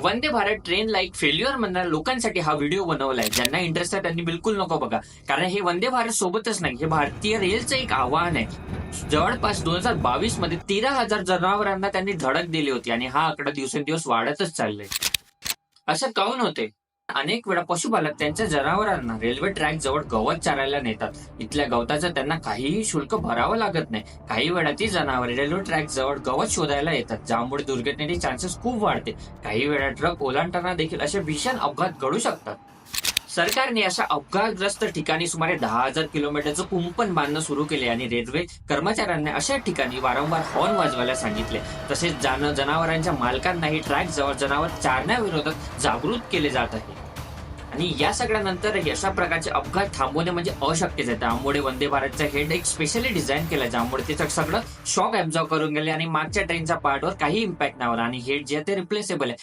Vande Bharat train like failure म्हणणाऱ्या लोकांसाठी हा व्हिडिओ बनवलाय. ज्यांना इंटरेस्ट आहे त्यांनी बिलकुल नको बघा, कारण हे वंदे भारत सोबतच नाही, हे भारतीय रेलचं एक आव्हान आहे. जवळपास 2022 मध्ये 13,000 जनावरांना त्यांनी धडक दिली होती आणि हा आकडा दिवसेंदिवस वाढतच चाललाय. असं काऊन होते? अनेक वेळा पशुपालक त्यांच्या जनावरांना रेल्वे ट्रॅक जवळ गवत चारायला नेतात. इथल्या गवताचं त्यांना काहीही शुल्क भरावं लागत नाही. काही वेळा ती जनावरे रेल्वे ट्रॅक जवळ गवत शोधायला येतात, ज्यामुळे दुर्घटनेचे चान्सेस खूप वाढते. काही वेळा ट्रक ओलांडताना देखील असे भीषण अपघात घडू शकतात. सरकारने अशा अपघातग्रस्त ठिकाणी सुमारे 10,000 किलोमीटरचं कुंपण बांधणं सुरू केले आणि रेल्वे कर्मचाऱ्यांना अशा ठिकाणी वारंवार हॉर्न वाजवायला सांगितले. तसेच जनावरांच्या मालकांनाही ट्रॅक जवळ जनावर चारण्याविरोधात जागृत केले जात आहे. आणि या सगळ्यानंतरही अशा प्रकारचे अपघात थांबवणे म्हणजे अशक्यच आहे. त्यामुळे वंदे भारतचा हेड एक स्पेशली डिझाईन केला, ज्यामुळे ते सगळं शॉक ऍब्झॉर्व करून गेले आणि मागच्या ट्रेनच्या पार्टवर काही इम्पॅक्ट नाही आला. आणि हेड जे आहे ते रिप्लेसेबल आहे,